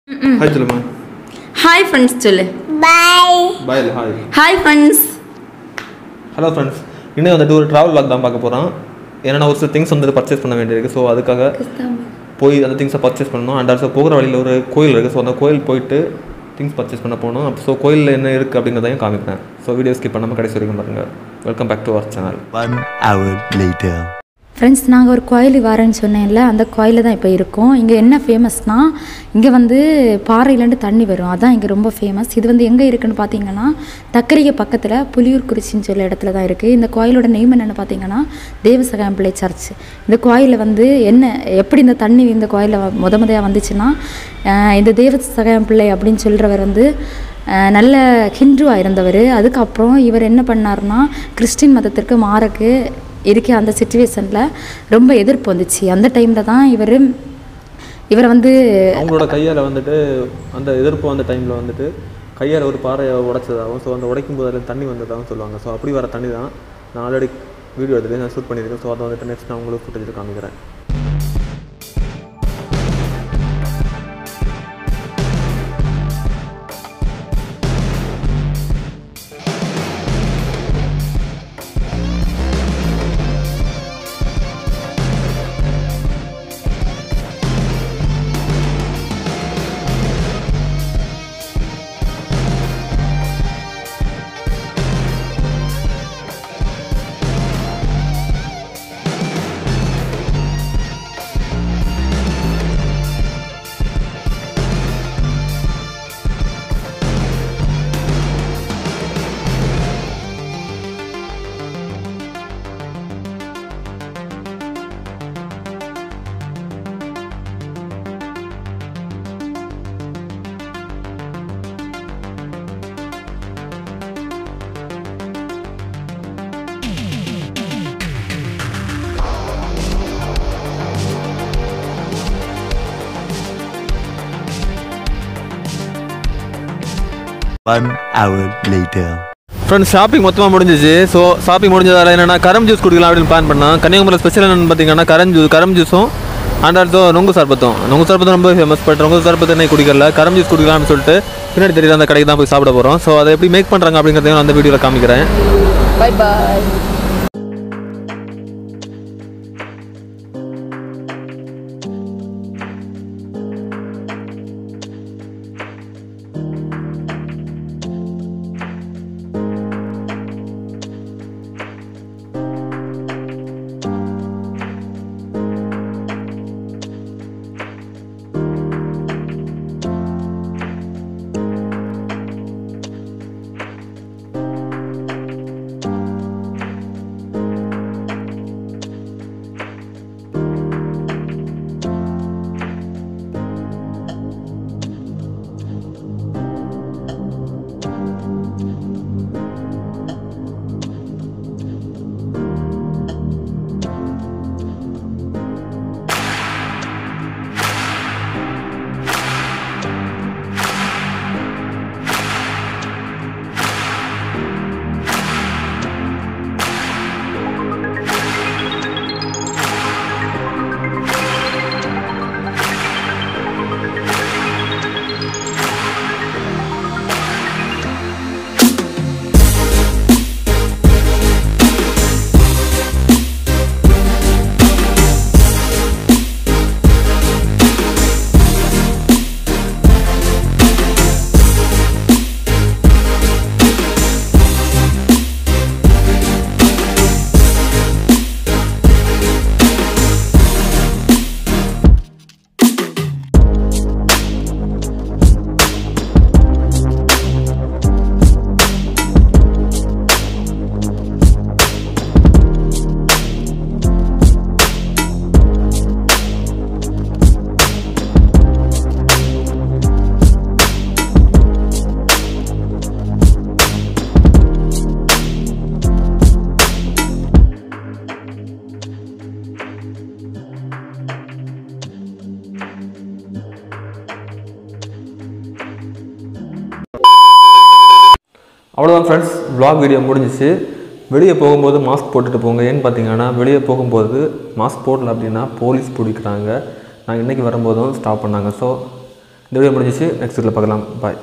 Hi Chilma. Hi friends சொல்லு. Bye. Bye. Hi. Hi friends. Hello friends. இன்னைக்கு வந்து ஒரு travel vlog தான் பார்க்க போறோம். ஏன்னா நான் ஒரு சில things வந்து பர்ச்சேஸ் பண்ண வேண்டியிருக்கு. சோ அதுக்காக போய் அந்த things பர்ச்சேஸ் பண்ணனும். அண்ட் ஆல்சோ போகிற வழியில ஒரு கோயில் இருக்கு. சோ அந்த கோயில் போயிட்டு things பர்ச்சேஸ் பண்ண போறோம். சோ கோயில்ல என்ன இருக்கு அப்படிங்கறதையும் காமிக்கிறேன். சோ வீடியோ ஸ்கிப் பண்ணாம கடைசி வரைக்கும் பாருங்க. Welcome back to our channel. 1 hour later. Friends, நாங்கள் ஒரு கோயிலுக்கு வரேன்னு சொன்னேன்ல, அந்த கோயிலில் தான் இப்போ இருக்கோம். இங்கே என்ன ஃபேமஸ்னால், இங்கே வந்து பாறையிலேருந்து தண்ணி வரும், அதான் இங்கே ரொம்ப ஃபேமஸ். இது வந்து எங்கே இருக்குதுன்னு பார்த்தீங்கன்னா, தக்கரிகை பக்கத்தில் புலியூர்குறிச்சின்னு சொல்ல இடத்துல தான் இருக்குது. இந்த கோயிலோட நேம் என்னென்னு பார்த்தீங்கன்னா தேவசகாயம் பிள்ளை சர்ச். இந்த கோயிலில் வந்து எப்படி இந்த தண்ணி இந்த கோயிலில் முதையாக வந்துச்சுன்னா, இந்த தேவசகாயம் பிள்ளை அப்படின்னு சொல்கிறவர் வந்து நல்ல ஹிந்துவாக இருந்தவர். அதுக்கப்புறம் இவர் என்ன பண்ணார்னா, கிறிஸ்டின் மதத்திற்கு மாறக்கு இருக்க அந்த சிச்சுவேஷனில் ரொம்ப எதிர்ப்பு வந்துச்சு. அந்த டைமில் தான் இவரை வந்து அவங்களோட கையால் வந்துட்டு அந்த எதிர்ப்பு வந்த டைமில் வந்துட்டு கையால் ஒரு பாறையை உடைச்சதாகவும், ஸோ அந்த உடைக்கும் போது அதில் தண்ணி வந்ததாகவும் சொல்லுவாங்க. ஸோ அப்படி வர தண்ணி தான் நான் ஆல்ரெடி வீடியோ எடுத்து நான் ஷூட் பண்ணியிருக்கேன். ஸோ அதை வந்துட்டு நெக்ஸ்ட் நான் உங்களுக்கு ஃபுட்டேஜ் காமிக்கிறேன். One hour later. Friends, shopping மொத்தமாக முடிஞ்சிச்சு. ஸோ ஷாப்பிங் முடிஞ்சதால் என்னென்னா கரம் ஜூஸ் குடிக்கலாம் அப்படின்னு பிளான் பண்ணேன். கன்னியாகுமரியில் ஸ்பெஷல் என்னென்னு பார்த்தீங்கன்னா கரம் ஜூஸும் அண்ட் ஆல்சோ நொங்கு சர்பத்தும் ரொம்ப ஃபேமஸ். பட் நொங்கு சர்பத்து என்ன குடிக்கல, கரம் ஜூஸ் குடிக்கலாம்னு சொல்லிட்டு பின்னாடி தெரியுற அந்த கடைக்கு தான் போய் சாப்பிட போகிறோம். ஸோ அதை எப்படி மேக் பண்ணுறாங்க அப்படிங்கிறதையும் அந்த வீடியோவில் காமிக்கிறேன். Bye bye. அவ்வளோதான் ஃப்ரெண்ட்ஸ், vlog வீடியோ முடிஞ்சிச்சு. வெளியே போகும்போது மாஸ்க் போட்டுட்டு போங்க. ஏன்னு பார்த்தீங்கன்னா வெளியே போகும்போது மாஸ்க் போடல அப்படின்னா போலீஸ் பிடிக்கிறாங்க. நான் இன்றைக்கி வரும்போதும் ஸ்டாப் பண்ணாங்க. ஸோ இந்த வீடியோ முடிஞ்சிச்சு. நெக்ஸ்ட் வீடியோவில் பார்க்கலாம். பாய்.